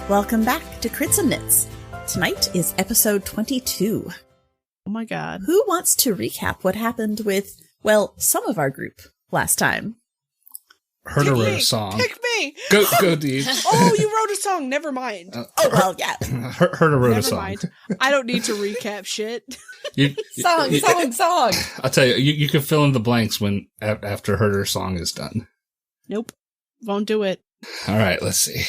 Welcome back to Crits&Knits. Tonight is episode 22. Oh my god. Who wants to recap what happened with, well, some of our group last time? Herder wrote a song. Pick me! Go, Dee. Oh, you wrote a song. Never mind. Yeah. Herder wrote a song. Mind. I don't need to recap shit. Song. I'll tell you, you can fill in the blanks when after Herder's song is done. Nope. Won't do it. All right, let's see.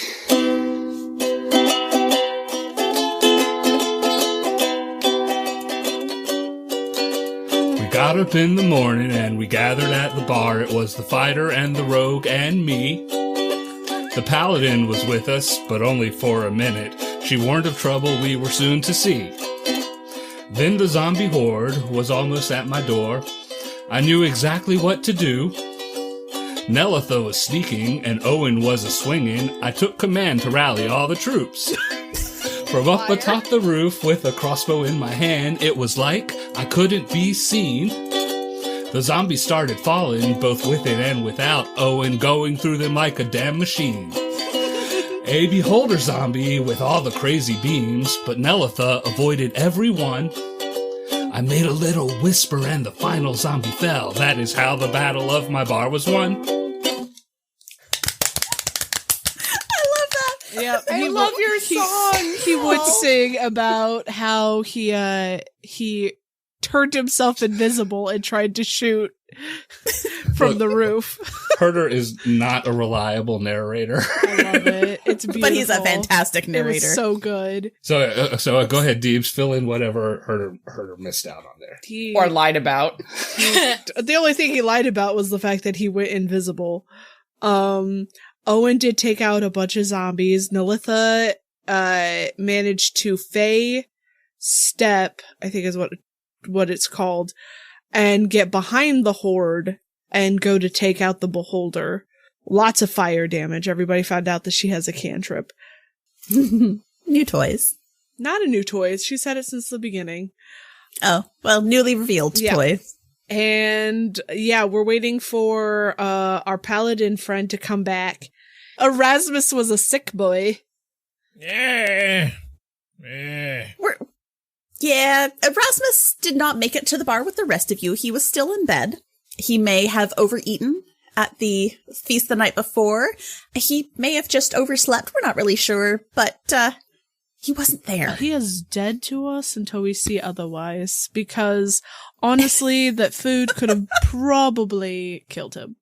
Got up in the morning and we gathered at the bar. It was the fighter and the rogue and me. The paladin was with us, but only for a minute. She warned of trouble we were soon to see. Then the zombie horde was almost at my door. I knew exactly what to do. Nelitha was sneaking and Owen was a-swinging. I took command to rally all the troops. From up atop the roof with a crossbow in my hand, it was like I couldn't be seen. The zombies started falling, both within and without, Owen going through them like a damn machine. A beholder zombie with all the crazy beams, but Nelitha avoided every one. I made a little whisper and the final zombie fell. That is how the battle of my bar was won. Yeah, I love your song. He would sing about how he turned himself invisible and tried to shoot from the roof. Herder is not a reliable narrator. I love it. It's beautiful. But he's a fantastic narrator. It was so good. So go ahead, Deebs, fill in whatever Herder missed out on there. Or lied about. The only thing he lied about was the fact that he went invisible. Owen did take out a bunch of zombies. Nelitha managed to Fey step, I think is what it's called, and get behind the horde and go to take out the beholder. Lots of fire damage. Everybody found out that she has a cantrip. New toys. Not a new toy. She's had it since the beginning. Oh, well, newly revealed toys. And yeah, we're waiting for our paladin friend to come back. Erasmus was a sick boy. Yeah, Erasmus did not make it to the bar with the rest of you. He was still in bed. He may have overeaten at the feast the night before. He may have just overslept. We're not really sure, but he wasn't there. He is dead to us until we see otherwise, because honestly, that food could have probably killed him.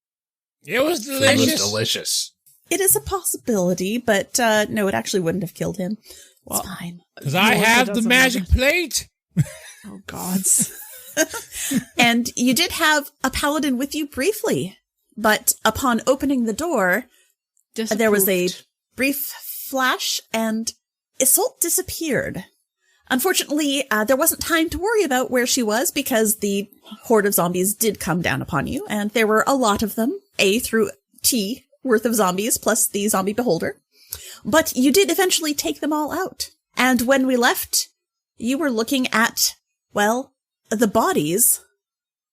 It was delicious. It was delicious. It is a possibility, but no, it actually wouldn't have killed him. Well, it's fine. Because I have the magic plate. Oh, gods. And you did have a paladin with you briefly, but upon opening the door, there was a brief flash and Isolde disappeared. Unfortunately, there wasn't time to worry about where she was because the horde of zombies did come down upon you, and there were a lot of them, A through T worth of zombies, plus the zombie beholder. But you did eventually take them all out. And when we left, you were looking at, well, the bodies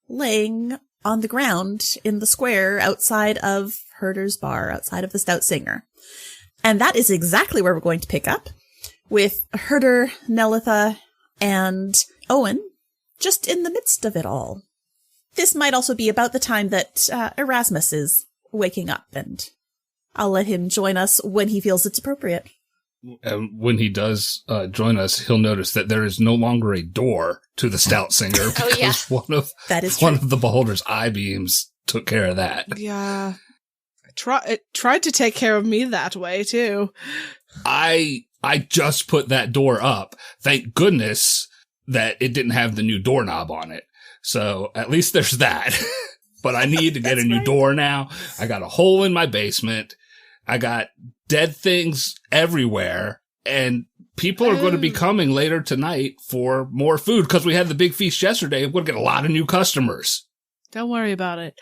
laying on the ground in the square outside of Herder's bar, outside of the Stout Singer. And that is exactly where we're going to pick up, with Herder, Nelitha, and Owen just in the midst of it all. This might also be about the time that Erasmus is waking up, and I'll let him join us when he feels it's appropriate. When he does join us, he'll notice that there is no longer a door to the Stout Singer. Oh, yeah. One of the beholder's eye beams took care of that. Yeah. It tried to take care of me that way, too. I just put that door up. Thank goodness that it didn't have the new doorknob on it. So at least there's that. But I need to get a new door now. I got a hole in my basement. I got dead things everywhere. And people are going to be coming later tonight for more food because we had the big feast yesterday. We're going to get a lot of new customers. Don't worry about it.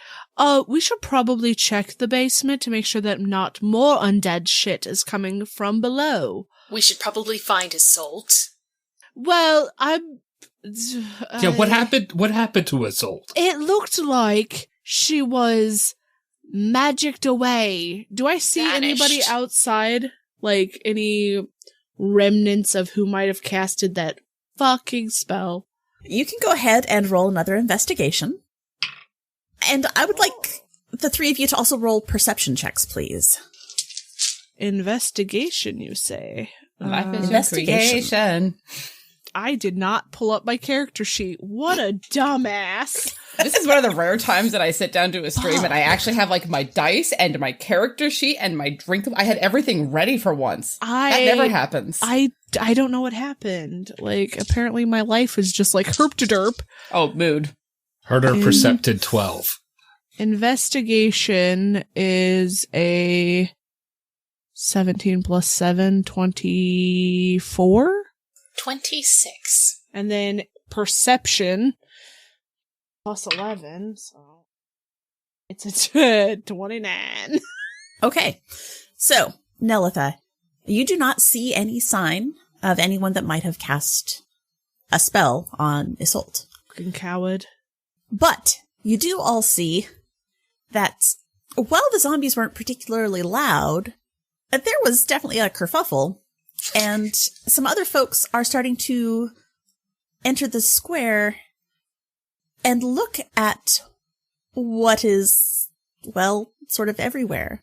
We should probably check the basement to make sure that not more undead shit is coming from below. We should probably find Isolde. Well, What happened? What happened to Isolde? It looked like she was magicked away. Do I see Vanished. anybody outside? Like, any remnants of who might have casted that fucking spell. You can go ahead and roll another investigation. And I would like the three of you to also roll perception checks, please. Investigation, you say? Life is Investigation. I did not pull up my character sheet. What a dumbass. This is one of the rare times that I sit down to a stream and I actually have like my dice and my character sheet and my drink. I had everything ready for once. That never happens. I don't know what happened. Like, apparently my life is just like herp-to-derp. Oh, mood. Herder percepted 12. Investigation is a 17 plus 7, 24? 26. And then perception plus 11, so it's a 29. Okay. So, Nelitha, you do not see any sign of anyone that might have cast a spell on Isolde. Fucking coward. But you do all see that while the zombies weren't particularly loud, there was definitely a kerfuffle, and some other folks are starting to enter the square and look at what is, well, sort of everywhere.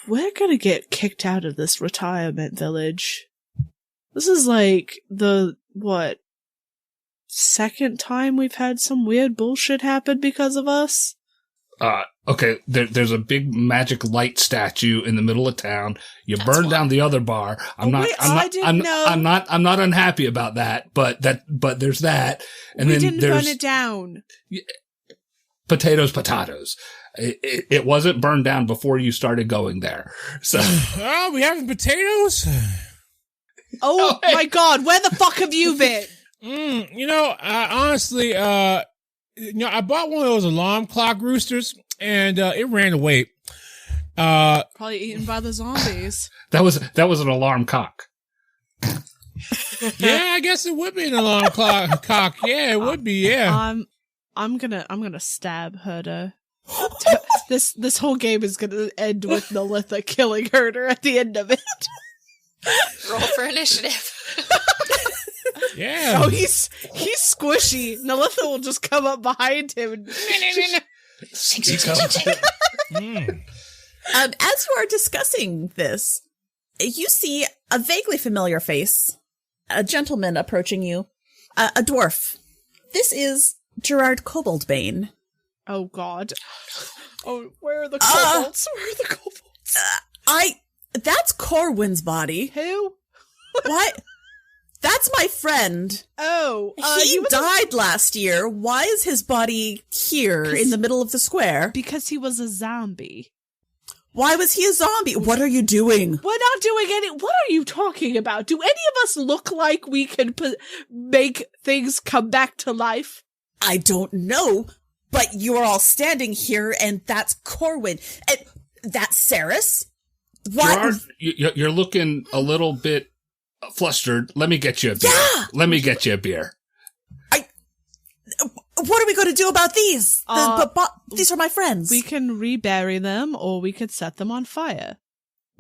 We're gonna get kicked out of this retirement village. This is like the, second time we've had some weird bullshit happen because of us? Okay, there's a big magic light statue in the middle of town. You burned down the other bar. I'm not unhappy about that, but there's that. And we then didn't there's burn it down. potatoes. It wasn't burned down before you started going there. So Oh, we having potatoes? Oh my god, where the fuck have you been? Honestly, I bought one of those alarm clock roosters, and it ran away. Probably eaten by the zombies. that was an alarm cock. Yeah, I guess it would be an alarm clock. Yeah, it would be. Yeah. I'm gonna stab Herder. This whole game is gonna end with Nalitha killing Herder at the end of it. Roll for initiative. Yeah. Oh, he's squishy. Nalitha will just come up behind him and As you are discussing this, you see a vaguely familiar face, a gentleman approaching you, a dwarf. This is Gerard Koboldbane. Oh god. Oh, where are the kobolds? Where are the kobolds? That's Corwin's body. Who? What? That's my friend. Oh, he died last year. Why is his body here in the middle of the square? Because he was a zombie. Why was he a zombie? What are you doing? We're not doing any. What are you talking about? Do any of us look like we can make things come back to life? I don't know, but you're all standing here, and that's Corwin. And that's Saris. What? Gerard, you're looking a little bit flustered. Let me get you a beer. Yeah! Let me get you a beer. What are we going to do about these? These are my friends. We can rebury them, or we could set them on fire.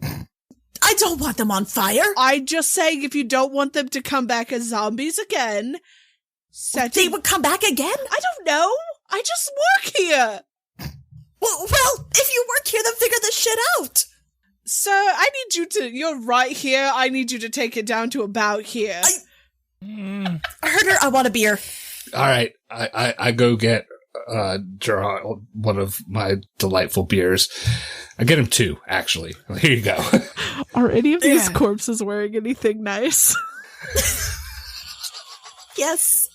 I don't want them on fire. I'm just saying, if you don't want them to come back as zombies again, they would come back again? I don't know. I just work here. Well, if you work here, then figure this shit out. Sir, I need you to, you're right here. I need you to take it down to about here. Herder, I want a beer. All right. I go get Gerard one of my delightful beers. I get him 2, actually. Here you go. Are any of these corpses wearing anything nice? Yes.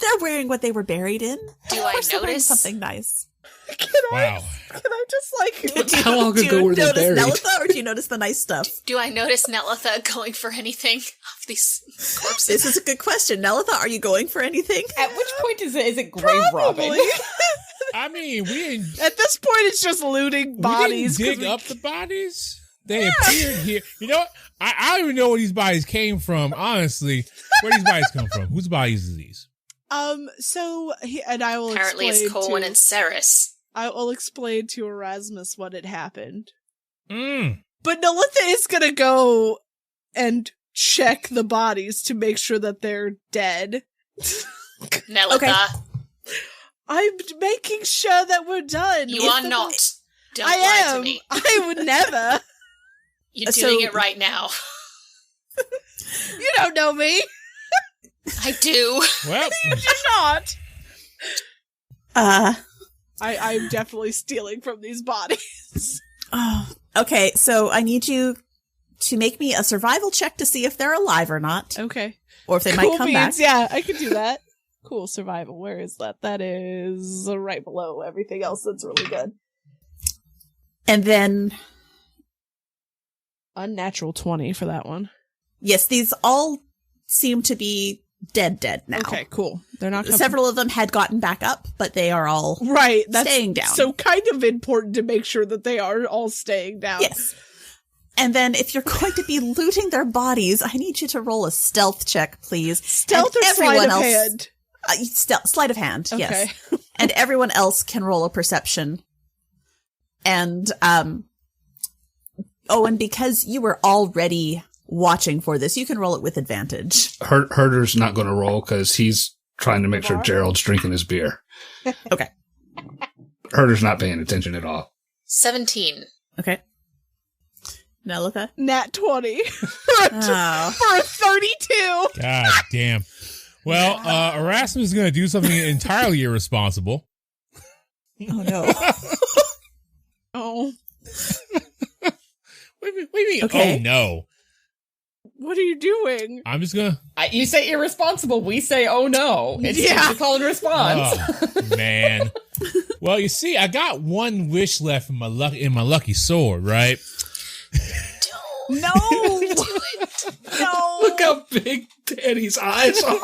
They're wearing what they were buried in. Do I notice something nice? Can I just How long ago were they buried? Nelitha, or do you notice the nice stuff? Do I notice Nelitha going for anything of these corpses? This is a good question. Nelitha, are you going for anything? At which point is it grave robbing? I mean, we didn't. At this point, it's just looting bodies. We didn't dig up the bodies. They appeared here. You know what? I don't even know where these bodies came from. Honestly, where these bodies come from? Whose bodies are these? And I will Apparently explain it's Colwyn and Saris. I will explain to Erasmus what had happened. But Nalitha is gonna go and check the bodies to make sure that they're dead. Nelitha. Okay. I'm making sure that we're done. You are not. Don't I lie am. to me. I would never. You're doing it right now. You don't know me. I do. Well, You do not. I'm definitely stealing from these bodies. Oh, okay. So I need you to make me a survival check to see if they're alive or not, Okay. or if they might come back. Yeah, I could do that. Cool, survival. Where is that? That is right below everything else that's really good. And then, Unnatural 20 for that one. yes, these all seem to be dead now. Okay, cool. They're not coming. Several of them had gotten back up, but they are all Right, that's staying down. so kind of important to make sure that they are all staying down. Yes. And then if you're going to be looting their bodies, I need you to roll a stealth check, please. Stealth And or sleight of hand? Sleight of hand, Okay. yes. And everyone else can roll a perception. And, and because you were already watching for this, you can roll it with advantage. Herder's not going to roll because he's trying to make sure Gerald's drinking his beer. Okay. Herder's not paying attention at all. 17. Okay. Now look at Nat 20 Oh. for a 32. God damn. Well, Erasmus is going to do something entirely irresponsible. Oh no. Oh, What do you mean? Okay. Oh no. what are you doing? I'm just going to. You say irresponsible. We say, oh no. It's Yeah. a call and response. Oh, man. Well, you see, I got one wish left in my lucky sword, right? No. No. Look how big Danny's eyes are.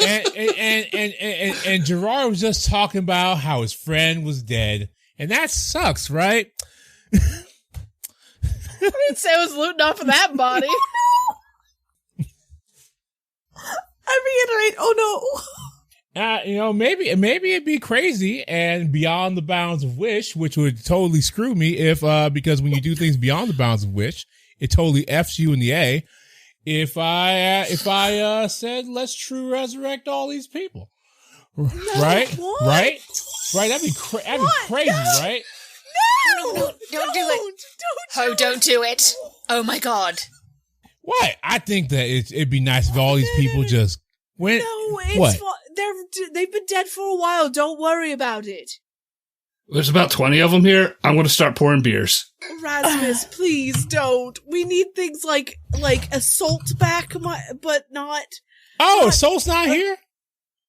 And Gerard was just talking about how his friend was dead, and that sucks, right? I didn't say I was looting off of that body. I reiterate, oh no. Maybe it'd be crazy and beyond the bounds of wish, which would totally screw me if because when you do things beyond the bounds of wish, it totally F's you in the A. If I said let's true resurrect all these people, right? what? Right? That'd be crazy, right? No, don't do it. Oh, don't do it. Oh my god. What? I think that it'd be nice if all these people just went. No, it's What? they've been dead for a while. Don't worry about it. There's about 20 of them here. I'm going to start pouring beers. Erasmus, please don't. We need things like Assault back, but not. Oh, Soul's not here?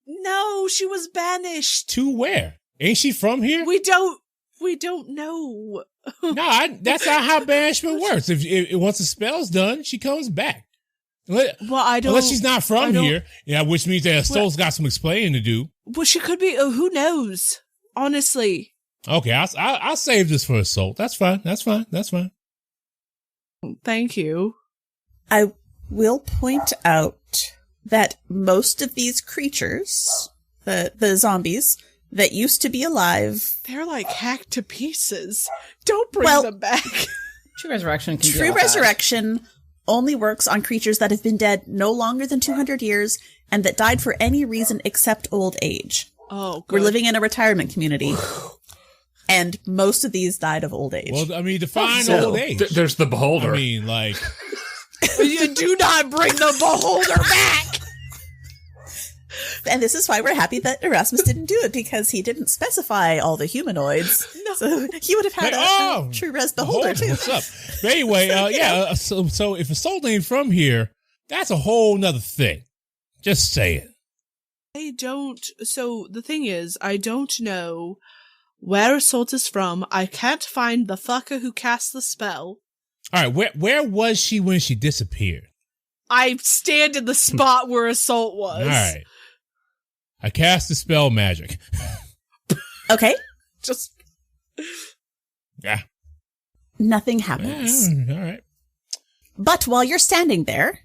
No, she was banished. To where? Ain't she from here? We don't know. No, that's not how banishment works. If once the spell's done, she comes back. Well, I don't. Unless she's not from here, which means that Soul's got some explaining to do. Well, she could be. Who knows? Honestly. Okay, I'll save this for Assault. That's fine. Thank you. I will point out that most of these creatures, the zombies that used to be alive, They're like hacked to pieces. Don't bring them back. True resurrection can true resurrection only works on creatures that have been dead no longer than 200 years and that died for any reason except old age. Oh, good. We're living in a retirement community. And most of these died of old age. Well, I mean, define So- old age. There's the beholder. I mean, like, You do not bring the beholder back. And this is why we're happy that Erasmus didn't do it, because he didn't specify all the humanoids. No. So he would have had a true res beholder too. What's up? But anyway, so if Assault ain't from here, that's a whole nother thing. Just say it. I don't. So the thing is, I don't know where Assault is from. I can't find the fucker who cast the spell. All right, where was she when she disappeared? I stand in the spot where Assault was. All right. I cast the spell magic. Okay. Just. Yeah. Nothing happens. All right. But while you're standing there,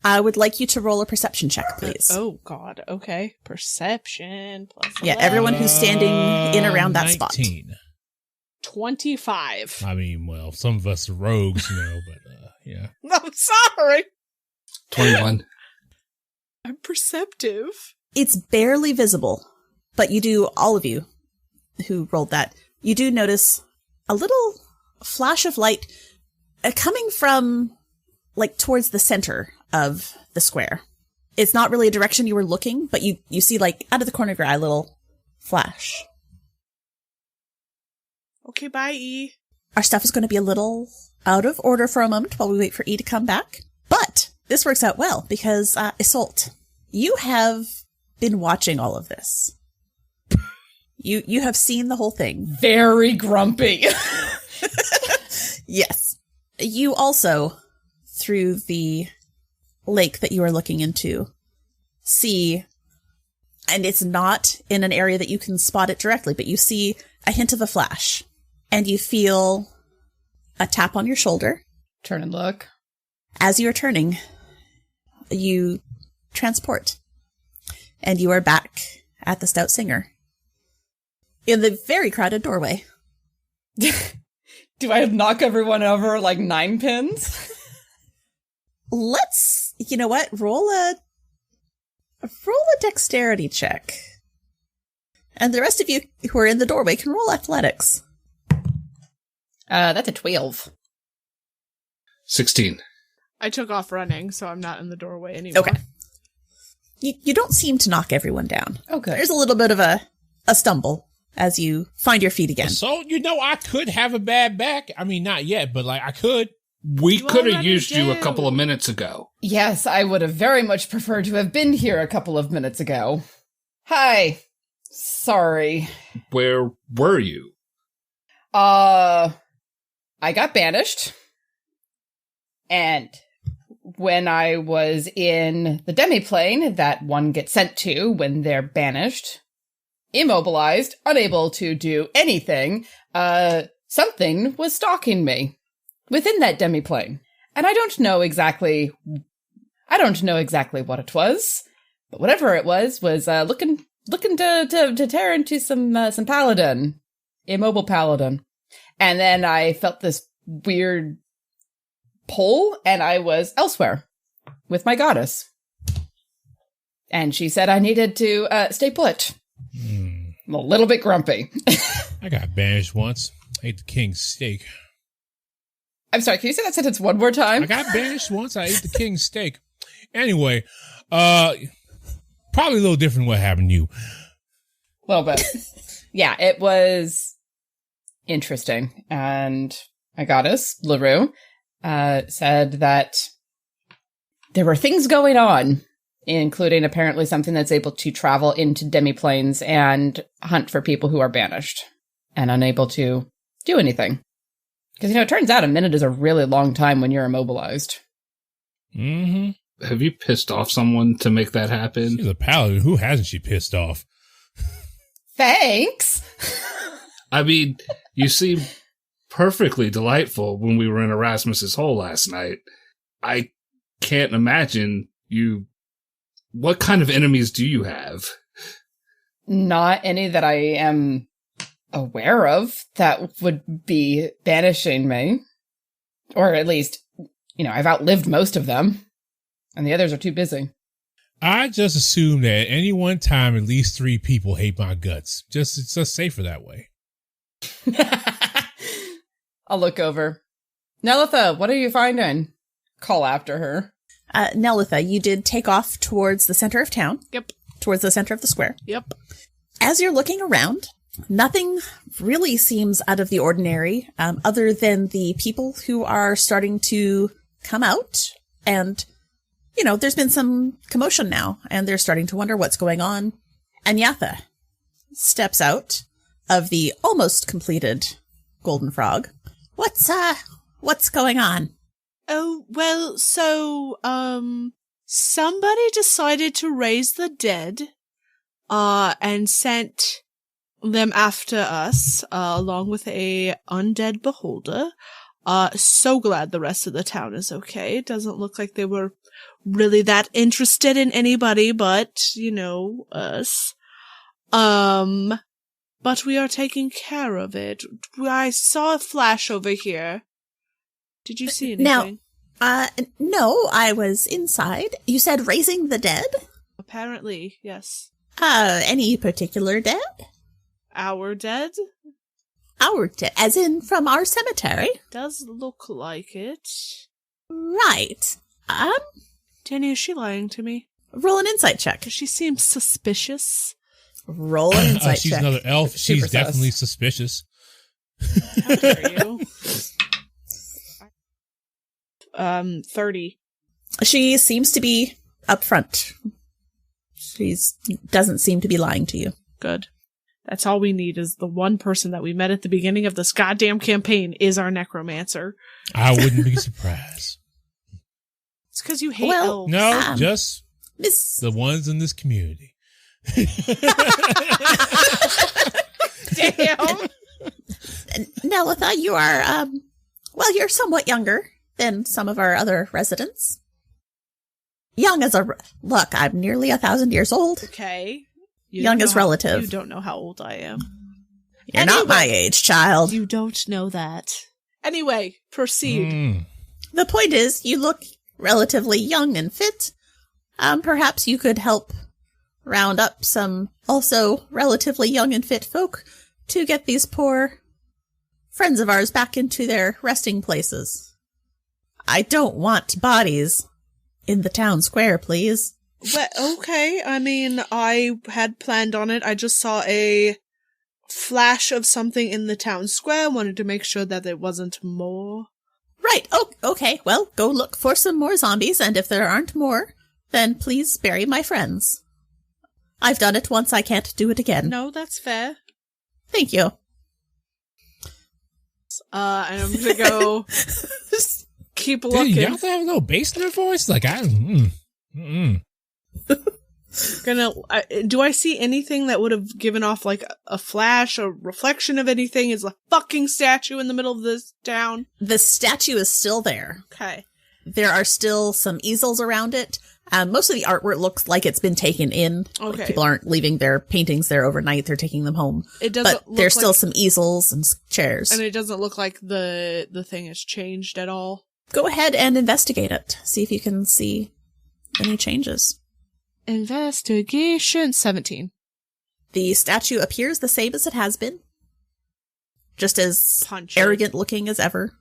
I would like you to roll a perception check, please. Oh, God. Okay. Perception plus. Yeah, everyone who's standing in around that 19. spot. 25. I mean, well, some of us are rogues, but yeah. I'm sorry. 21. I'm perceptive. It's barely visible, but you do, all of you who rolled that, you do notice a little flash of light coming from, like, towards the center of the square. It's not really a direction you were looking, but you see, like, out of the corner of your eye, a little flash. Okay, bye, E. Our stuff is going to be a little out of order for a moment while we wait for E to come back. But this works out well because, Isolde, you have been watching all of this. You have seen the whole thing. Very grumpy. Yes. You also, through the lake that you are looking into, see, and it's not in an area that you can spot it directly, but you see a hint of a flash. And you feel a tap on your shoulder. Turn and look. As you are turning, you transport. And you are back at the Stout Singer. In the very crowded doorway. Do I knock everyone over like 9 pins? Let's, you know what? Roll a dexterity check. And the rest of you who are in the doorway can roll athletics. That's a 12. 16. I took off running, so I'm not in the doorway anymore. Okay. You don't seem to knock everyone down. Okay. There's a little bit of a stumble as you find your feet again. So, I could have a bad back. I mean, not yet, but I could. We You could have already used you a do. couple of minutes ago. Yes, I would have very much preferred to have been here a couple of minutes ago. Hi. Sorry. Where were you? I got banished. And when I was in the demiplane that one gets sent to when they're banished, immobilized, unable to do anything, something was stalking me within that demiplane. And I don't know exactly what it was, but whatever it was looking to tear into some paladin, immobile paladin. And then I felt this weird pull, and I was elsewhere with my goddess. And she said I needed to stay put. I'm a little bit grumpy. I got banished once. I ate the king's steak. I'm sorry, can you say that sentence one more time? I got banished once. I ate the king's steak. Anyway, probably a little different what happened to you. A little bit. Yeah, it was interesting. And my goddess, LaRue, said that there were things going on, including apparently something that's able to travel into demiplanes and hunt for people who are banished and unable to do anything. Because, it turns out a minute is a really long time when you're immobilized. Mm-hmm. Have you pissed off someone to make that happen? She's a paladin. Who hasn't she pissed off? Thanks! I mean, you seem perfectly delightful when we were in Erasmus's hole last night. I can't imagine you. What kind of enemies do you have? Not any that I am aware of that would be banishing me. Or at least, I've outlived most of them. And the others are too busy. I just assume that at any one time, at least 3 people hate my guts. It's just safer that way. I'll look over. Nelitha, what are you finding? Call after her. Nelitha, you did take off towards the center of town. Yep. Towards the center of the square. Yep. As you're looking around, nothing really seems out of the ordinary, other than the people who are starting to come out. And, there's been some commotion now, and they're starting to wonder what's going on. And Yatha steps out of the almost completed Golden Frog. What's going on? Oh, well, so, somebody decided to raise the dead, and sent them after us, along with a undead beholder. So glad the rest of the town is okay. It doesn't look like they were really that interested in anybody but, us. But we are taking care of it. I saw a flash over here. Did you see anything? No, I was inside. You said raising the dead? Apparently, yes. Any particular dead? Our dead? Our dead, as in from our cemetery? Does look like it. Right. Danny, is she lying to me? Roll an insight check. Does she seem suspicious? Roll an insight she's check. another elf. She's Super definitely sus. suspicious. How dare you? 30. She seems to be upfront. She doesn't seem to be lying to you. Good. That's all we need is the one person that we met at the beginning of this goddamn campaign is our necromancer. I wouldn't be surprised. It's because you hate elves. No, just Miss... the ones in this community. Damn. Nelitha, you are, you're somewhat younger than some of our other residents. Young as look, I'm nearly 1,000 years old. Okay. Young as relative. You don't know how old I am. You're not my age, child. You don't know that. Anyway, proceed. The point is, you look relatively young and fit. Perhaps you could help round up some also relatively young and fit folk to get these poor friends of ours back into their resting places. I don't want bodies in the town square, please. Well, okay. I mean, I had planned on it. I just saw a flash of something in the town square. Wanted to make sure that it wasn't more. Right. Oh, okay. Well, go look for some more zombies, and if there aren't more, then please bury my friends. I've done it once. I can't do it again. No, that's fair. Thank you. And I'm gonna go keep looking. Dude, y'all have a little bass in their voice? Like, do I see anything that would have given off like a flash, a reflection of anything? Is a fucking statue in the middle of this town? The statue is still there. Okay. There are still some easels around it. Most of the artwork looks like it's been taken in. Okay. Like people aren't leaving their paintings there overnight. They're taking them home. It doesn't But look there's like, still some easels and chairs. and it doesn't look like the thing has changed at all. Go ahead and investigate it. See if you can see any changes. Investigation 17. The statue appears the same as it has been. Just as Punch it. arrogant looking as ever.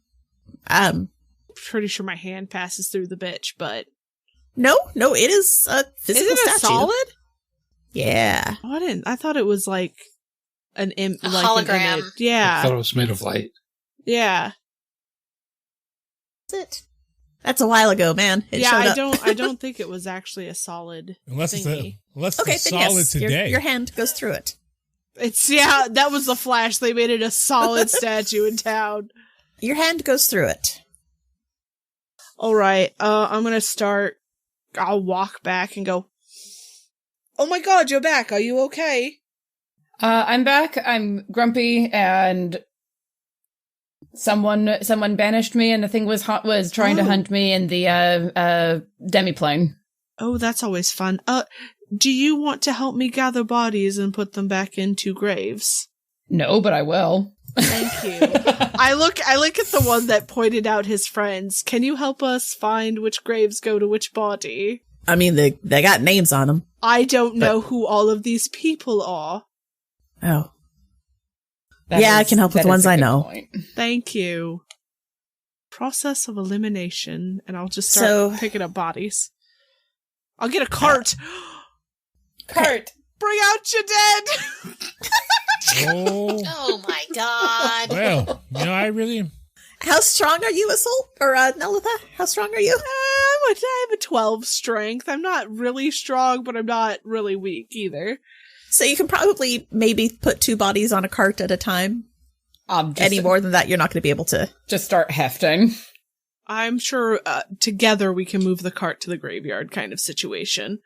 Pretty sure my hand passes through the bitch, but No, it is a physical isn't it statue. solid? Yeah. Oh, I thought it was like an hologram. An image. Yeah. I thought it was made of light. Yeah. That's it. That's a while ago, man. It showed up. I don't think it was actually a solid unless thingy. it's Okay, then solid yes, today. your hand goes through it. That was the flash. They made it a solid statue in town. Your hand goes through it. All right. I'm going to start. I'll walk back and go, "Oh my god, you're back. Are you okay?" I'm back. I'm grumpy, and someone banished me, and the thing was trying to hunt me in the demiplane. Oh, that's always fun. Do you want to help me gather bodies and put them back into graves? No, but I will. Thank you. I look at the one that pointed out his friends. Can you help us find which graves go to which body? I mean, they got names on them. I don't know who all of these people are. Oh. I can help with the ones I know. Point. Thank you. Process of elimination, and I'll just start picking up bodies. I'll get a cart. Cart. Bring out your dead. Oh my god. Well, I really... How strong are you, Assault? Or, Nelitha? How strong are you? I have a 12 strength. I'm not really strong, but I'm not really weak either. So you can probably maybe put 2 bodies on a cart at a time. Any more than that, you're not going to be able to. Just start hefting. I'm sure together we can move the cart to the graveyard kind of situation.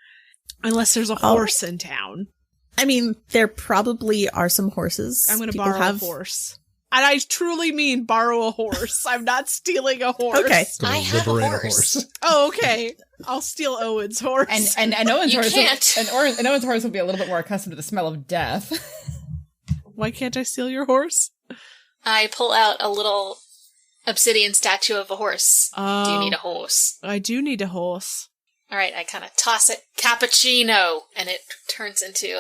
Unless there's a horse in town. I mean, there probably are some horses. I'm going to borrow a horse. And I truly mean borrow a horse. I'm not stealing a horse. Okay. I have a horse. Oh, okay. I'll steal Owen's horse. And Owen's You horse can't. and Owen's horse will be a little bit more accustomed to the smell of death. Why can't I steal your horse? I pull out a little obsidian statue of a horse. Do you need a horse? I do need a horse. All right, I kind of toss it, cappuccino, and it turns into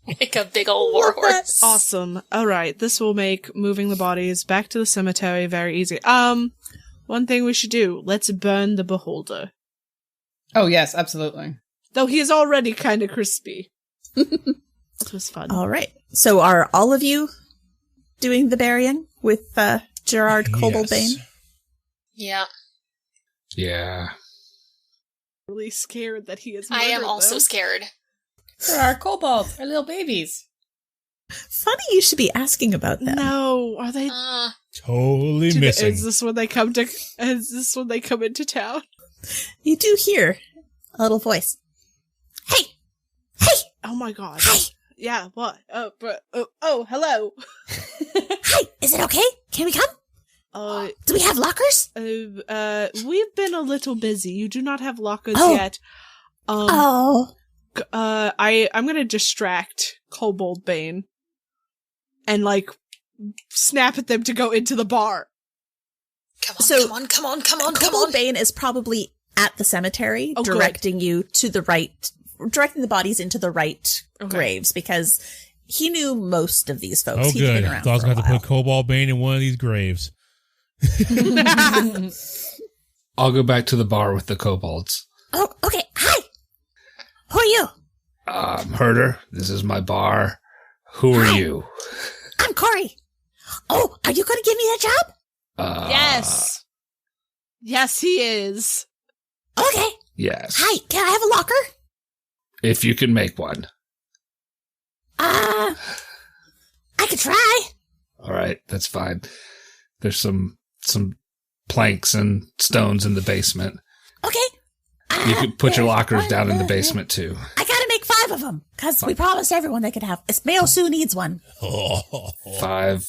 like a big old war horse. Awesome. All right, this will make moving the bodies back to the cemetery very easy. One thing we should do, let's burn the beholder. Oh, yes, absolutely. Though he is already kind of crispy. It was fun. All right. So are all of you doing the burying with Gerard Koboldbane? Yeah. Yeah. Really scared that he is I am murdered, also though. scared. For our kobolds, our little babies. Funny you should be asking about that. No, are they? Totally missing. Is this when they come to? Is this when they come into town? You do hear a little voice. Hey! Hey! Oh my god! Hi! Yeah. What? Oh, hello. Hi! Is it okay? Can we come? Do we have lockers? We've been a little busy. You do not have lockers Oh. yet. Oh. I'm gonna distract Koboldbane and like snap at them to go into the bar. Come on, So, come on. Koboldbane is probably at the cemetery, Oh, directing you to the right, directing the bodies into the right Okay. graves, because he knew most of these folks. Oh, He'd good. been I around thought I was for a going to have to put while. Koboldbane in one of these graves. I'll go back to the bar with the kobolds. Oh, okay. Hi! Who are you? Herder, this is my bar. Who are Hi. you? I'm Corey. Oh, are you going to give me the job? Yes. Yes, he is. Okay. Yes. Hi, can I have a locker? If you can make one. I could try. All right, that's fine. There's some planks and stones in the basement. Okay. You could put your there's lockers one down in the there. basement too. I gotta make 5 of them, because we promised everyone they could have. Mayo Sue needs one. 5.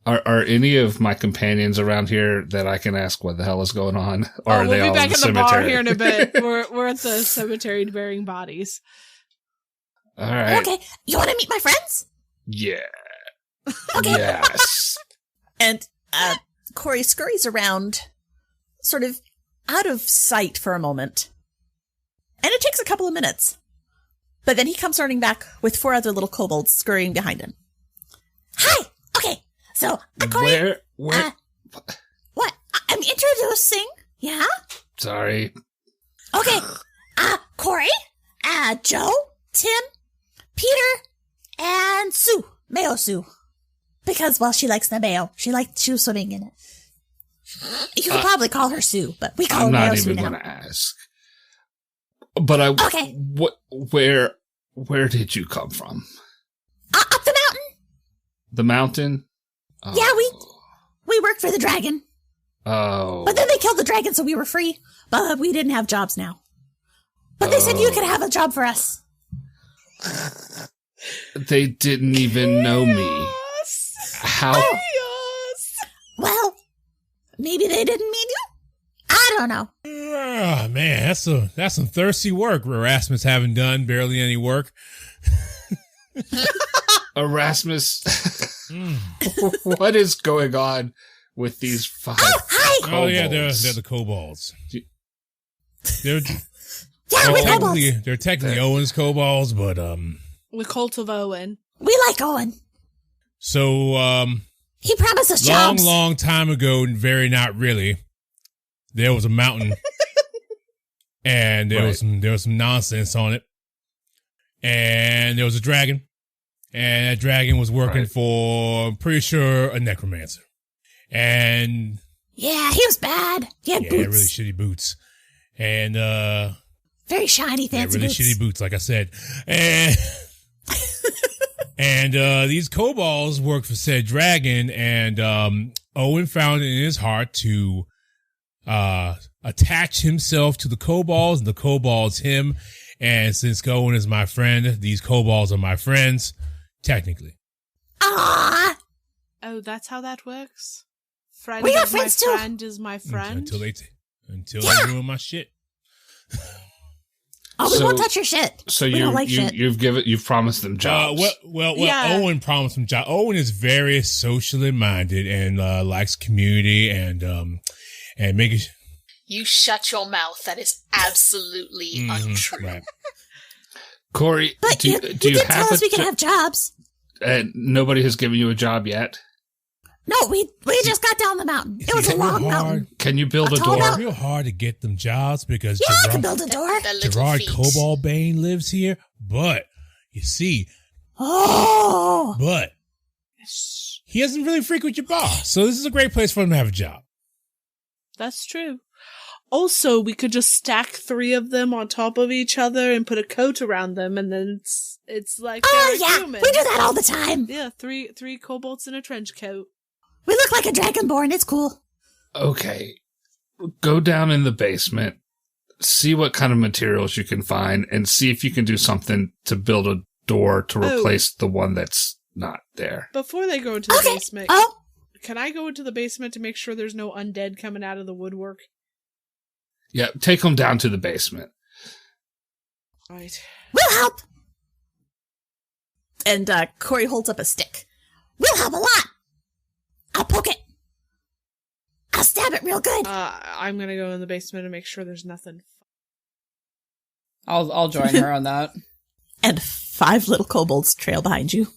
Are any of my companions around here that I can ask what the hell is going on? Or are we'll they be all back in the in the bar cemetery? here in a bit. We're at the cemetery burying bodies. All right. Okay. You want to meet my friends? Yeah. Okay. Yes. And Corey scurries around, sort of out of sight for a moment. And it takes a couple of minutes. But then he comes running back with 4 other little kobolds scurrying behind him. Hi! Okay, so, Corey... Where? What? I'm introducing. Yeah? Sorry. Okay. Corey, Joe, Tim, Peter, and Sue. Mayo Sue. Because, well, she likes the mayo. She was swimming in it. You could probably call her Sue, but we call I'm her Mayo not Sue even now. going to ask. But Okay. Where did you come from? Up the mountain. The mountain? Oh. Yeah, we worked for the dragon. Oh. But then they killed the dragon, so we were free. But we didn't have jobs now. But they said you could have a job for us. They didn't even know me. Yes. How? Yes. Well, maybe they didn't mean you. I don't know. Oh, man, that's some thirsty work Erasmus haven't done. Barely any work. Erasmus, what is going on with these 5 Hi. Oh, yeah, kobolds? they're the kobolds. They're Yeah, we're kobolds. they're technically Owen's kobolds, but The cult of Owen. We like Owen. so He promised us long, jobs. long time ago, very not really. There was a mountain, and there was some nonsense on it, and there was a dragon, and that dragon was working for, I'm pretty sure, a necromancer, and Yeah, he was bad. He had yeah, boots. really shitty boots, and Very shiny, fancy really boots. shitty boots, like I said, and and these kobolds worked for said dragon, and Owen found it in his heart to attach himself to the kobolds, and the kobolds him. And since Owen is my friend, these kobolds are my friends, technically. Ah, Oh, that's how that works? Friend We are of my friends too. friend is my friend? Until they Yeah. ruin my shit. Oh, we won't touch your shit. So we don't like shit. you've promised them jobs. Owen promised them jobs. Owen is very socially minded and likes community and making. You shut your mouth. That is absolutely untrue. Right. Corey, but do you you did have tell us we can have jobs. Nobody has given you a job yet? No, we just got down the mountain. It was a long mountain. Can you build a door? It's real hard to get them jobs because I can build a door. Gerard Kobold Bane lives here, but you see, but he doesn't really frequent your bar, so this is a great place for him to have a job. That's true. Also, we could just stack 3 of them on top of each other and put a coat around them, and then it's like human. We do that all the time. Yeah, three kobolds in a trench coat. We look like a dragonborn. It's cool. Okay, go down in the basement, see what kind of materials you can find, and see if you can do something to build a door to replace the one that's not there. Before they go into the basement, can I go into the basement to make sure there's no undead coming out of the woodwork? Yeah, take them down to the basement. Right. We'll help. And Corey holds up a stick. We'll help a lot. I'll poke it. I'll stab it real good. I'm gonna go in the basement and make sure there's nothing. I'll join her on that. And 5 little kobolds trail behind you.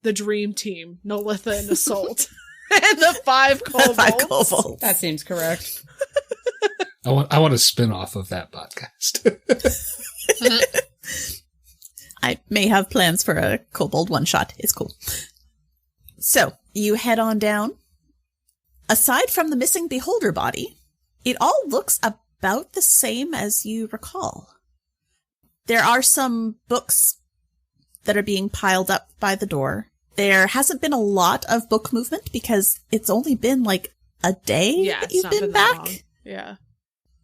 The dream team, Nolitha and Assault. And the 5 kobolds. 5 kobolds. That seems correct. I want a spin-off of that podcast. I may have plans for a kobold one-shot. It's cool. So, you head on down. Aside from the missing beholder body, it all looks about the same as you recall. There are some books that are being piled up by the door. There hasn't been a lot of book movement because it's only been like a day that you've been back. Yeah.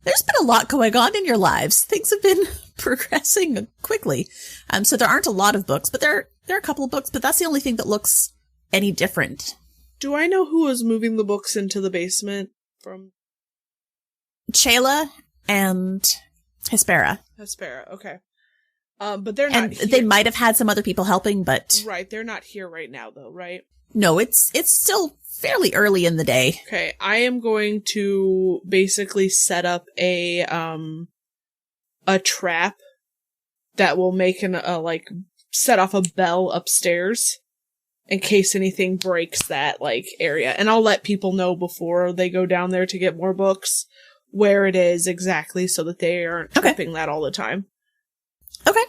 There's been a lot going on in your lives. Things have been progressing quickly. So there aren't a lot of books, but there are a couple of books, but that's the only thing that looks any different. Do I know who was moving the books into the basement from? Chayla and Hespera. Hespera, okay. But they're not here. They might have had some other people helping, but... Right, they're not here right now, though, right? No, it's still fairly early in the day. Okay, I am going to basically set up a trap that will make set off a bell upstairs in case anything breaks that, area. And I'll let people know before they go down there to get more books where it is exactly so that they aren't tripping that all the time. Okay.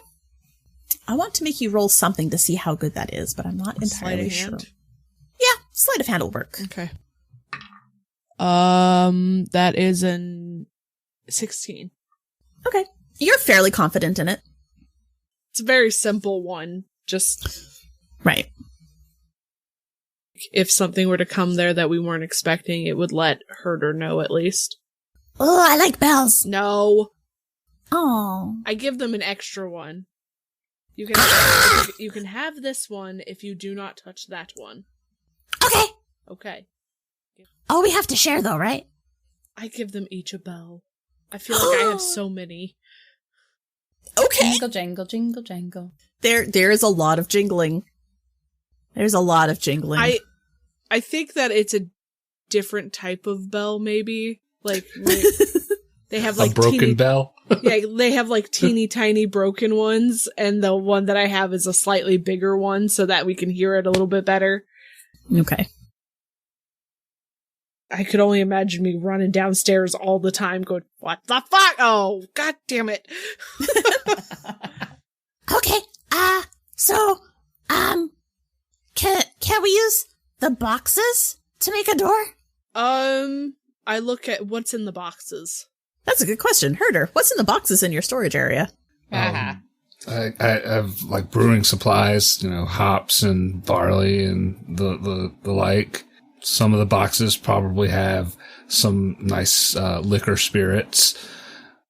I want to make you roll something to see how good that is, but I'm not entirely sure. Yeah, sleight of hand will work. Okay. That is an 16. Okay. You're fairly confident in it. It's a very simple one. Just... Right. If something were to come there that we weren't expecting, it would let Herder know at least. Oh, I like bells. No. Oh. I give them an extra one. You can have this one if you do not touch that one. Okay. Okay. Oh, we have to share though, right? I give them each a bell. I feel like I have so many. Okay. Jingle, jangle, jingle, jangle. There is a lot of jingling. There's a lot of jingling. I think that it's a different type of bell, maybe. They have a broken bell. Yeah, they have teeny tiny broken ones, and the one that I have is a slightly bigger one, so that we can hear it a little bit better. Okay. I could only imagine me running downstairs all the time, going, "What the fuck? Oh, god damn it!" Okay. So, can we use the boxes to make a door? I look at what's in the boxes. That's a good question. Herder, what's in the boxes in your storage area? I have brewing supplies, hops and barley and the like. Some of the boxes probably have some nice liquor spirits.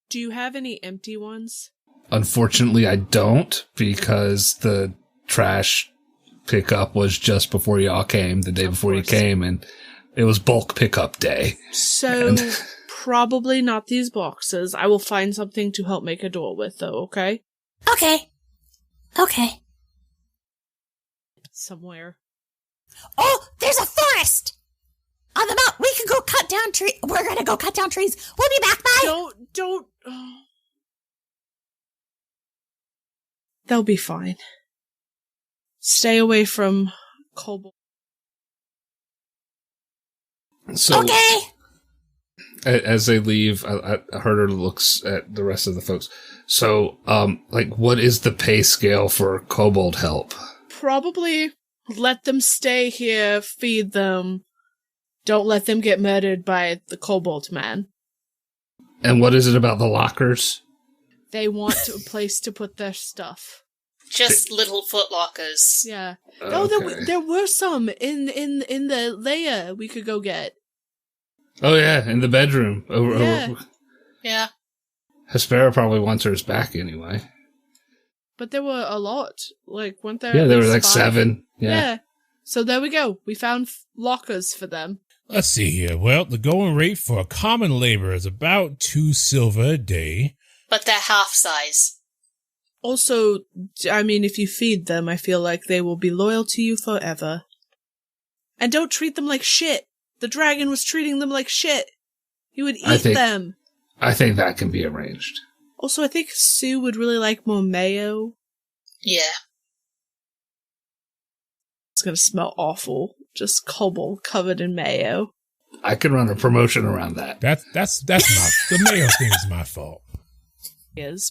Do you have any empty ones? Unfortunately, I don't, because the trash pickup was just before y'all came, the day before you came, and it was bulk pickup day. So Probably not these boxes. I will find something to help make a door with, though, okay? Okay. Somewhere. Oh, there's a forest! On the mountain, we can go cut down trees. We're gonna go cut down trees. We'll be back, bye! Don't. Oh. They'll be fine. Stay away from Kobold. So, okay! As they leave, Herder looks at the rest of the folks. So, what is the pay scale for kobold help? Probably let them stay here, feed them. Don't let them get murdered by the kobold man. And what is it about the lockers? They want a place to put their stuff. Just little footlockers. Yeah. Okay. Oh, there were some in the lair we could go get. Oh, yeah, in the bedroom. Yeah. Hespera probably wants hers back anyway. But there were a lot. Weren't there? Yeah, there were at like least 7. Yeah. So there we go. We found lockers for them. Let's see here. Well, the going rate for a common labor is about 2 silver a day. But they're half size. Also, I mean, if you feed them, I feel like they will be loyal to you forever. And don't treat them like shit. The dragon was treating them like shit. He would eat them. I think that can be arranged. Also, I think Sue would really like more mayo. Yeah. It's gonna smell awful. Just kobold covered in mayo. I can run a promotion around that. That's the mayo thing is my fault.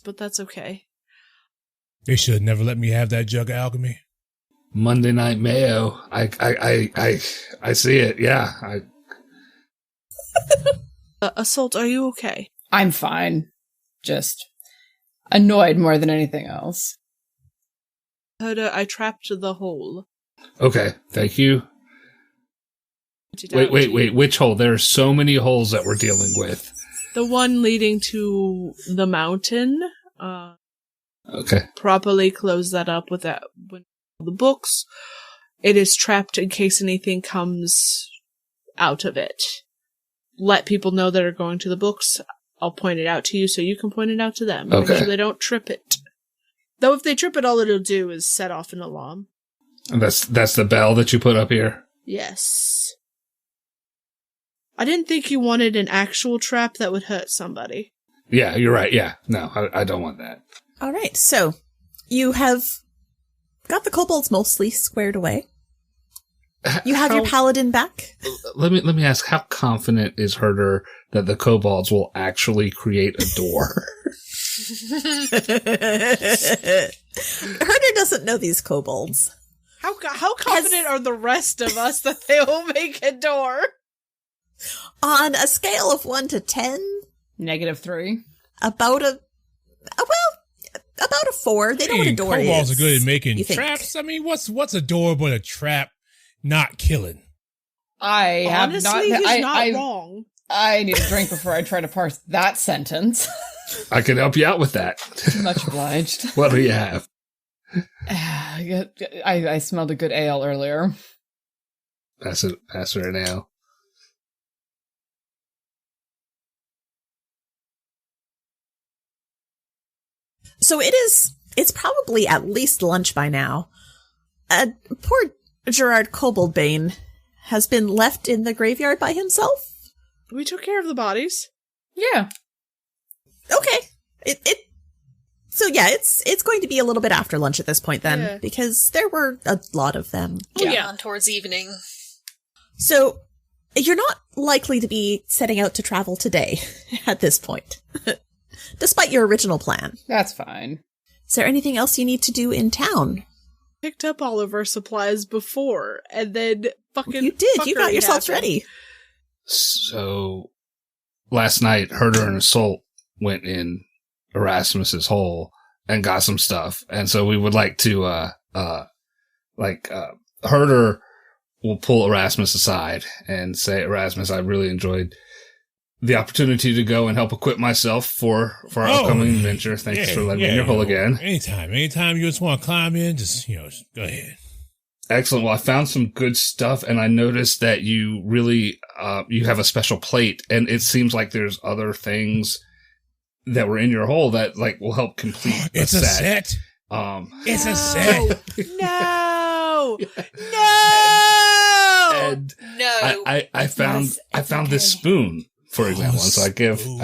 But that's okay. They should have never let me have that jug of alchemy. Monday Night Mayo. I see it. Yeah. Assault, are you okay? I'm fine. Just annoyed more than anything else. Herder, I trapped the hole. Okay, thank you. Wait. Which hole? There are so many holes that we're dealing with. The one leading to the mountain. Okay. Properly close that up with the books. It is trapped in case anything comes out of it. Let people know that are going to the books. I'll point it out to you so you can point it out to them. Okay. Make sure they don't trip it. Though if they trip it, all it'll do is set off an alarm. And that's the bell that you put up here? Yes. I didn't think you wanted an actual trap that would hurt somebody. Yeah, you're right. Yeah. No, I don't want that. All right, so you have got the kobolds mostly squared away. You have your paladin back. Let me ask, how confident is Herder that the kobolds will actually create a door? Herder doesn't know these kobolds. How confident are the rest of us that they will make a door? On a scale of 1 to 10, -3. About a 4. They know what a door is. Kobolds are good at making traps. I mean, what's a door but a trap not killing? Honestly, he's not wrong. I need a drink before I try to parse that sentence. I can help you out with that. Much obliged. What do you have? I smelled a good ale earlier. Pass her an ale. So it's probably at least lunch by now. Poor Gerard Koboldbane has been left in the graveyard by himself. We took care of the bodies. Yeah. Okay. It's going to be a little bit after lunch at this point then, because there were a lot of them. Yeah, towards evening. So you're not likely to be setting out to travel today at this point, despite your original plan. That's fine. Is there anything else you need to do in town? Picked up all of our supplies before, and then You did. You got yourselves ready. So, last night, Herder and Assault went in Erasmus's hole and got some stuff. And so we would like to, Herder will pull Erasmus aside and say, Erasmus, I really enjoyed the opportunity to go and help equip myself for our upcoming adventure. Thanks for letting me in your hole again. Anytime you just want to climb in, just go ahead. Excellent. Well, I found some good stuff, and I noticed that you really, you have a special plate, and it seems like there's other things that were in your hole that like will help complete It's a set. It's a set. No. And No. I found this spoon, for example. And so I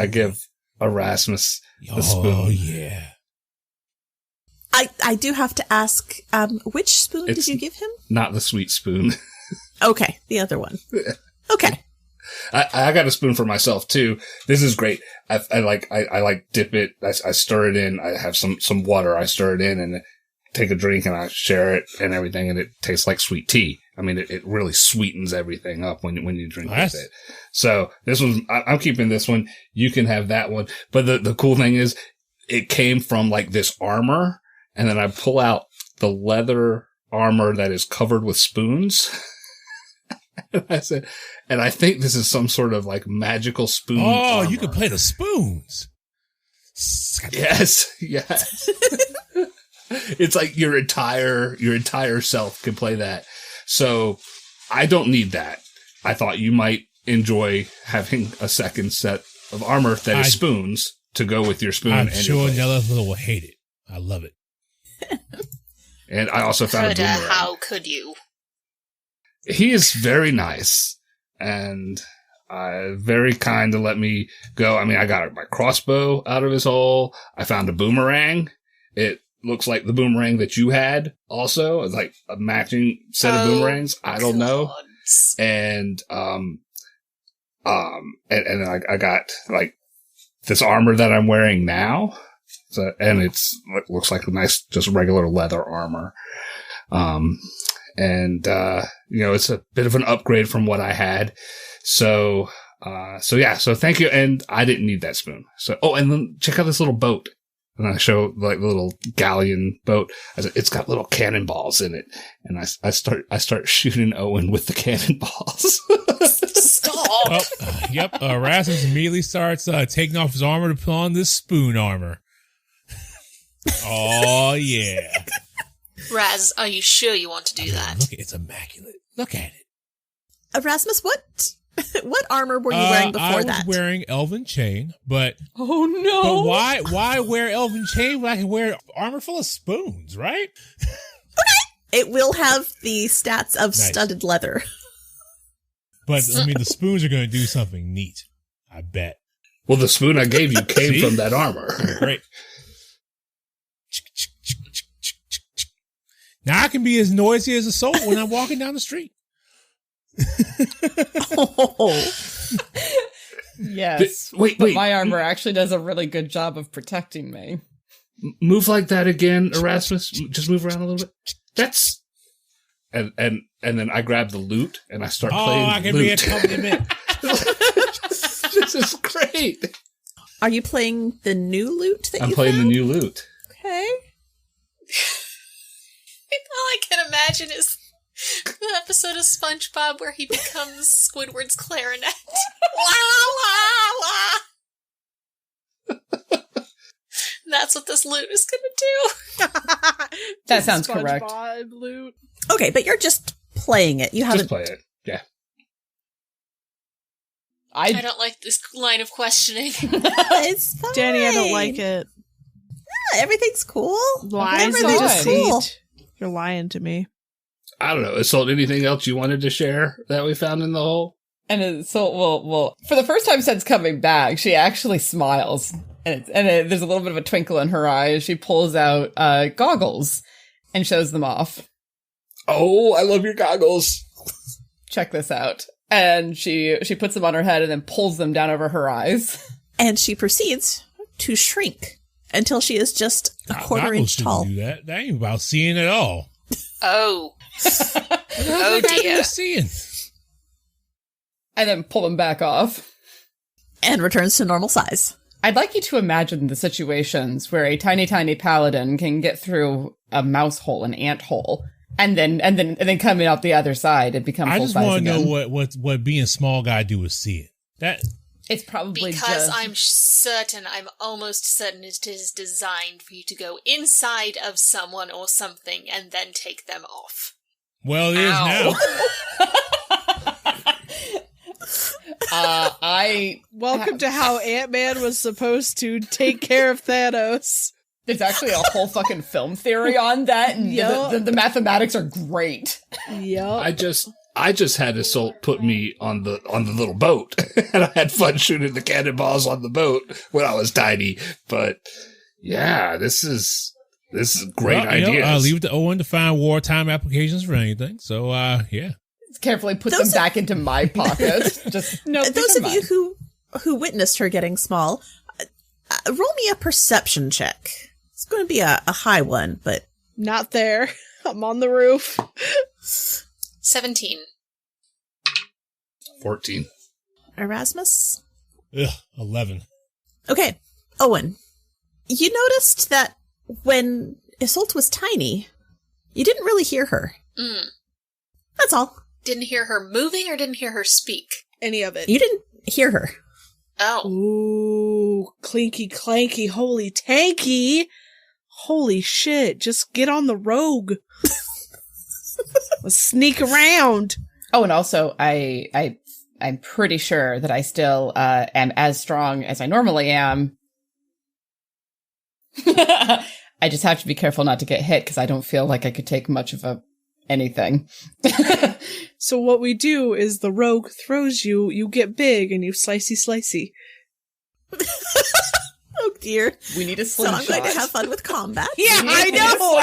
give Erasmus the spoon. Oh, yeah. I do have to ask, which spoon did you give him? Not the sweet spoon. Okay, the other one. Okay. I got a spoon for myself too. This is great. I like dip it. I stir it in. I have some water. I stir it in and take a drink and I share it and everything. And it tastes like sweet tea. I mean, it really sweetens everything up when you drink with it. So this one, I'm keeping this one. You can have that one. But the cool thing is it came from like this armor. And then I pull out the leather armor that is covered with spoons. And I said, and I think this is some sort of like magical spoon. Oh, armor. you can play the spoons. Yes. It's like your entire self can play that. So I don't need that. I thought you might enjoy having a second set of armor that is spoons to go with your spoon. I'm and sure Nelitha will hate it. I love it. And I also found a boomerang. How could you? He is very nice and very kind to let me go. I mean, I got my crossbow out of his hole. I found a boomerang. It looks like the boomerang that you had also. It's like a matching set of boomerangs. I don't know. And, and then I got like this armor that I'm wearing now. So, and it looks like a nice, just regular leather armor. It's a bit of an upgrade from what I had. So thank you. And I didn't need that spoon. So, and then check out this little boat. And I show like the little galleon boat. I said, it's got little cannonballs in it. And I start shooting Owen with the cannonballs. Stop. Yep. Erasmus immediately starts taking off his armor to put on this spoon armor. Oh, yeah. Raz, are you sure you want to do that? Look, it's immaculate. Look at it. Erasmus, what armor were you wearing before I that? was wearing Elven Chain, but... Oh, no. But why wear Elven Chain when I can wear armor full of spoons, right? Okay. It will have the stats of studded leather. But, I mean, the spoons are going to do something neat. I bet. Well, the spoon I gave you came from that armor. Great. Now I can be as noisy as a soul when I'm walking down the street. Yes. Wait. My armor actually does a really good job of protecting me. Move like that again, Erasmus. Just move around a little bit. That's... And then I grab the lute and I start playing I can lute. be a accompaniment. This is great. Are you playing the new lute that I'm you playing found? the new lute. Okay. All I can imagine is the episode of SpongeBob where he becomes Squidward's clarinet. Wah, wah, wah. That's what this lute is going to do. That sounds correct. SpongeBob loot. Okay, but you're just playing it. You haven't... Just play it. Yeah. I don't like this line of questioning. It's fine. Danny, I don't like it. Yeah, everything's cool. Lies Everything's and cool. deceit. You're lying to me. I don't know. Assault, anything else you wanted to share that we found in the hole? And well, for the first time since coming back, she actually smiles. And there's a little bit of a twinkle in her eye as she pulls out goggles and shows them off. Oh, I love your goggles. Check this out. And she puts them on her head and then pulls them down over her eyes. And she proceeds to shrink until she is just a quarter inch tall. Do that. That ain't about seeing at all. Oh. Oh dear. Seeing. And then pull them back off. And returns to normal size. I'd like you to imagine the situations where a tiny, tiny paladin can get through a mouse hole, an ant hole, and then coming out the other side and become full size again. I just want to know what being small guy do with seeing. That it's probably because I'm almost certain it is designed for you to go inside of someone or something and then take them off. Well, it is now. Welcome to how Ant-Man was supposed to take care of Thanos. There's actually a whole fucking film theory on that, and the mathematics are great. Yep. I just had Isolde put me on the little boat, and I had fun shooting the cannonballs on the boat when I was tiny. But yeah, this is a great idea. I'll leave it to Owen to find wartime applications for anything. So yeah, carefully put them back into my pocket. Just no. Those of you who witnessed her getting small, roll me a perception check. It's going to be a high one, but not there. I'm on the roof. 17. 14. Erasmus? 11. Okay, Owen. You noticed that when Isolde was tiny, you didn't really hear her. That's all. Didn't hear her moving or didn't hear her speak? Any of it. You didn't hear her. Oh. Ooh, clinky clanky, holy tanky. Holy shit, just get on the rogue. Let's sneak around. Oh, and also, I'm pretty sure that I still am as strong as I normally am. I just have to be careful not to get hit because I don't feel like I could take much of anything. So what we do is the rogue throws you, you get big, and you slicey. Oh dear. We need a slingshot. So I'm going to have fun with combat. Yeah, I know.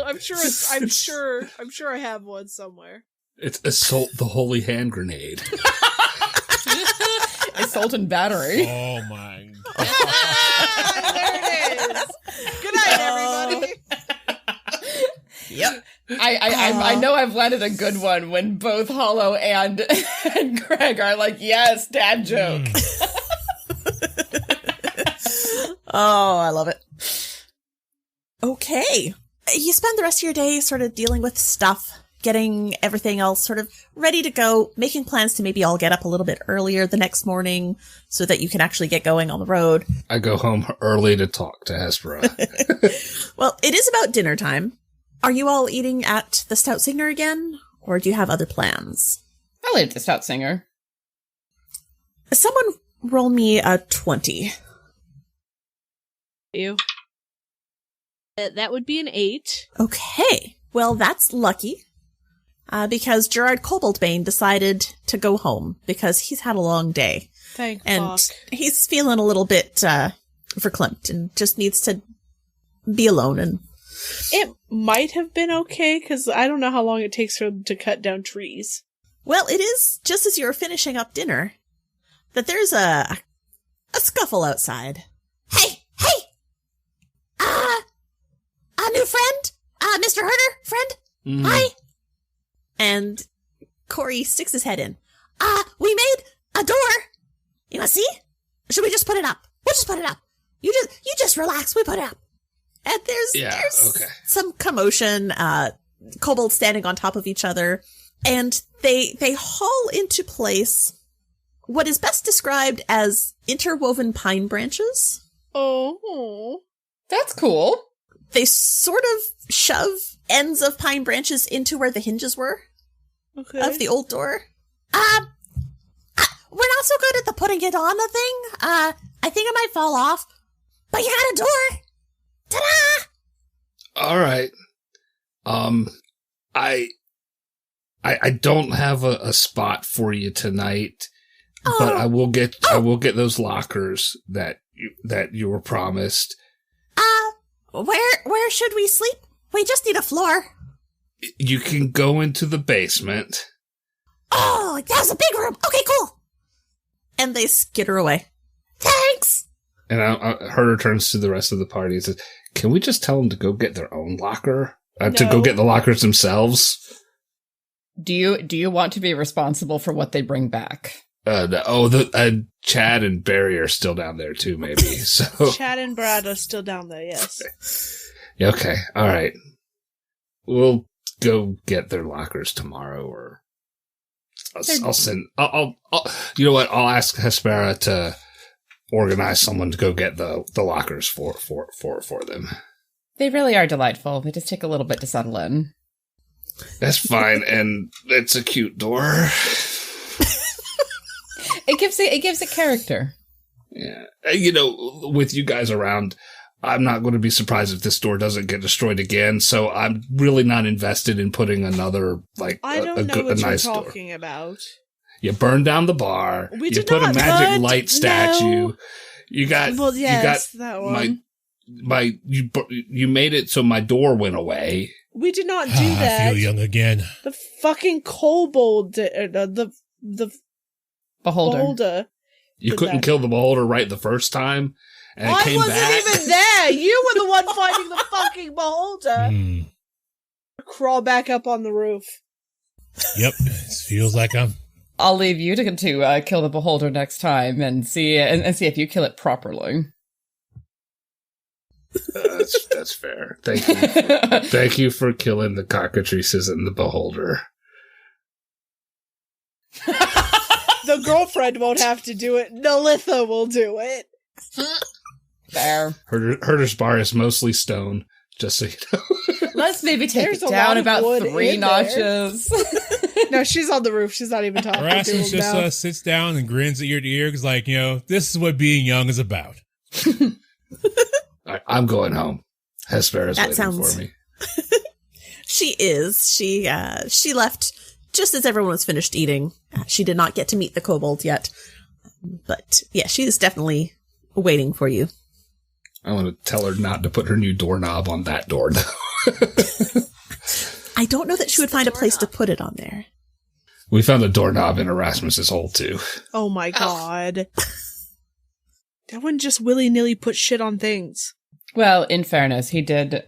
I'm sure I have one somewhere. It's Assault the Holy Hand Grenade. Assault and battery. Oh my god. There it is. Good night, everybody. Yep. I know I've landed a good one when both Hollow and Greg are like, yes, dad joke. Oh, I love it. Okay. You spend the rest of your day sort of dealing with stuff, getting everything else sort of ready to go, making plans to maybe all get up a little bit earlier the next morning so that you can actually get going on the road. I go home early to talk to Hespera. Well, it is about dinner time. Are you all eating at the Stout Singer again, or do you have other plans? I'll eat at the Stout Singer. Someone roll me a 20. You. That would be an 8. Okay. Well, that's lucky. Because Gerard Koboldbane decided to go home because he's had a long day. Thank And fuck. he's feeling a little bit verklempt and just needs to be alone. And It might have been okay, because I don't know how long it takes for them to cut down trees. well, it is just as you're finishing up dinner that there's a scuffle outside. Hey! A new friend? Mr. Herder? Friend? Mm. Hi! And Corey sticks his head in. We made a door. You wanna see? Should we just put it up? We'll just put it up. You just relax, we put it up. And there's some commotion, kobolds standing on top of each other, and they haul into place what is best described as interwoven pine branches. Oh. That's cool. They sort of shove ends of pine branches into where the hinges were Okay. of the old door. We're not so good at the putting it on the thing. I think it might fall off, but you got a door. Ta-da! All right. I don't have a spot for you tonight, but I will get those lockers that you were promised. Where should we sleep? We just need a floor. You can go into the basement. Oh, that was a big room. Okay, cool. And they skitter away. Thanks. And Herder turns to the rest of the party and says, "Can we just tell them to go get their own locker? To go get the lockers themselves?" Do you want to be responsible for what they bring back? Chad and Barry are still down there too, maybe. So Chad and Brad are still down there, yes. Okay, all right. We'll go get their lockers tomorrow, or I'll send. I'll you know what? I'll ask Hespera to organize someone to go get the lockers for them. They really are delightful. They just take a little bit to settle in. That's fine, and it's a cute door. It gives it character. Yeah. You know, with you guys around, I'm not going to be surprised if this door doesn't get destroyed again, so I'm really not invested in putting another, like, I don't know what you're talking about. You burned down the bar. We you did put not a magic burn- light statue. No. You got, Well, yes, you that got one. you made it so my door went away. We did not do that. I feel young again. The fucking kobold, the beholder. You couldn't kill the beholder right the first time, and it came wasn't back. even there. You were the one fighting the fucking beholder. Crawl back up on the roof. Yep, it feels like I'll leave you to kill the beholder next time and see if you kill it properly. That's fair. Thank you. Thank you for killing the cockatrices and the beholder. The girlfriend won't have to do it. Nalitha will do it. Fair. Herder's bar is mostly stone, just so you know. Let's maybe take There's it a down lot of about wood 3 in notches. No, she's on the roof. She's not even talking to Erasmus him now. just sits down and grins ear to ear because, like, you know, this is what being young is about. I'm going home. Hespera's waiting for me. She is. She left just as everyone was finished eating. She did not get to meet the kobold yet. But yeah, she is definitely waiting for you. I want to tell her not to put her new doorknob on that door, though. I don't know that she would find a place to put it on there. We found a doorknob in Erasmus's hole, too. Oh my god. That one just willy-nilly put shit on things. Well, in fairness, he did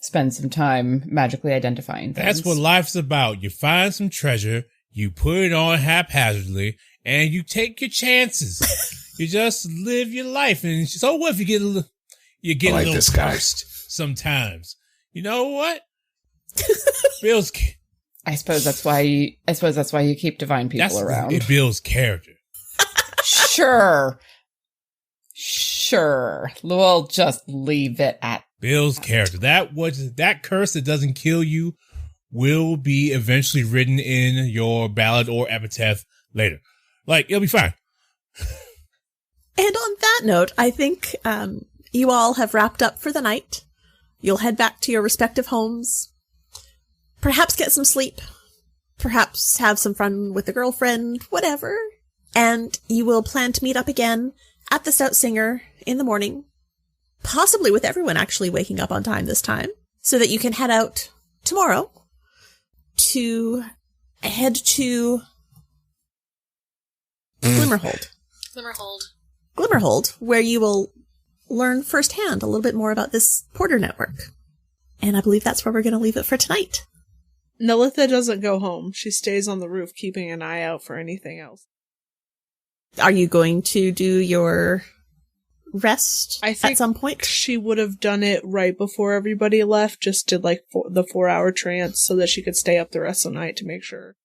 spend some time magically identifying things. That's what life's about. You find some treasure, you put it on haphazardly, and you take your chances. You just live your life, and so what if you get a little cursed sometimes? You know what? Bill's. I suppose that's why you keep divine people around. It builds character. Sure. We'll just leave it at Bill's character. That curse that doesn't kill you will be eventually written in your ballad or epitaph later. Like, it'll be fine. And on that note, I think you all have wrapped up for the night. You'll head back to your respective homes. Perhaps get some sleep. Perhaps have some fun with the girlfriend, whatever. And you will plan to meet up again at the Stout Singer in the morning. Possibly with everyone actually waking up on time this time. So that you can head out tomorrow to head to Glimmerhold. Glimmerhold, where you will learn firsthand a little bit more about this Porter network. And I believe that's where we're going to leave it for tonight. Nalitha doesn't go home. She stays on the roof, keeping an eye out for anything else. Are you going to do your rest at some point? She would have done it right before everybody left, just did like the 4-hour trance so that she could stay up the rest of the night to make sure.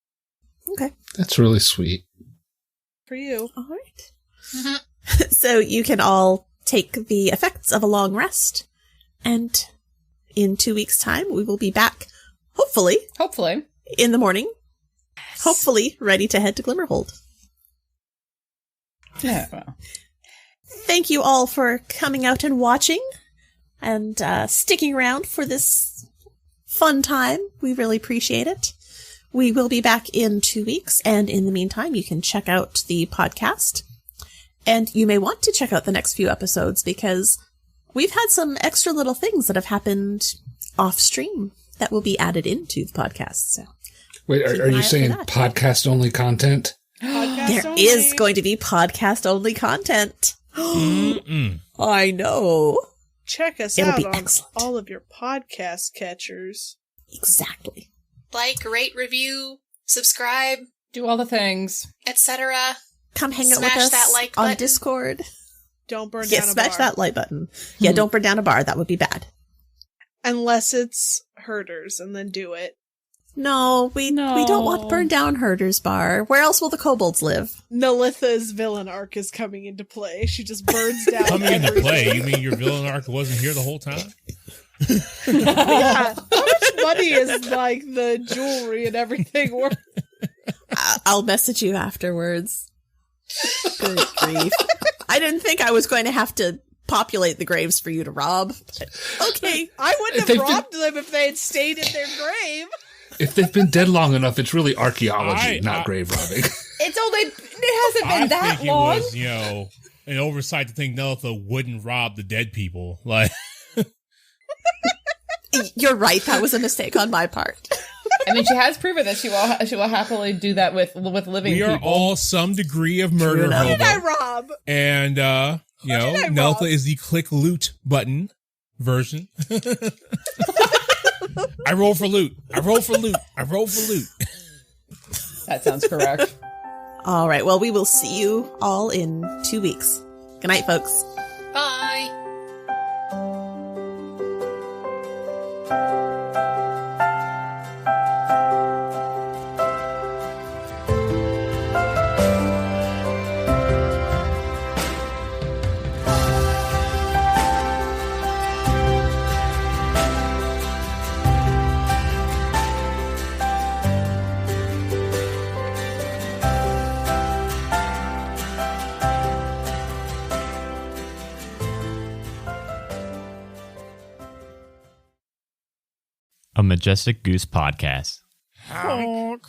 Okay. That's really sweet. For you. All right. So you can all take the effects of a long rest, and in 2 weeks' time, we will be back, hopefully, in the morning, hopefully ready to head to Glimmerhold. Yeah. Well. Thank you all for coming out and watching, and sticking around for this fun time. We really appreciate it. We will be back in 2 weeks, and in the meantime, you can check out the podcast. And you may want to check out the next few episodes because we've had some extra little things that have happened off stream that will be added into the podcast. So, wait, are you saying podcast only content? There is going to be podcast only content. I know. Check us out on all of your podcast catchers. Exactly. Like, rate, review, subscribe, do all the things, etc. Come hang out with us that like on button. Discord. Don't burn down a bar. Smash that like button. Yeah, don't burn down a bar. That would be bad. Unless it's Herders, and then do it. No, we don't want to burn down Herder's bar. Where else will the kobolds live? Nalitha's villain arc is coming into play. She just burns down. Coming into play? You mean your villain arc wasn't here the whole time? Yeah. How much money is like the jewelry and everything worth? I'll message you afterwards. Good grief. I didn't think I was going to have to populate the graves for you to rob. Okay. I wouldn't have robbed them if they had stayed in their grave. If they've been dead long enough, it's really archaeology, not grave robbing. It hasn't been that think long. It was, an oversight to think Nelitha wouldn't rob the dead people. Like, you're right. That was a mistake on my part. I mean, she has proven that she will happily do that with living people. We are all some degree of murder What did I hobo. rob? And, Nelitha is the click loot button version. I roll for loot. I roll for loot. I roll for loot. That sounds correct. All right. Well, we will see you all in 2 weeks. Good night, folks. Bye. A Majestic Goose podcast. Honk.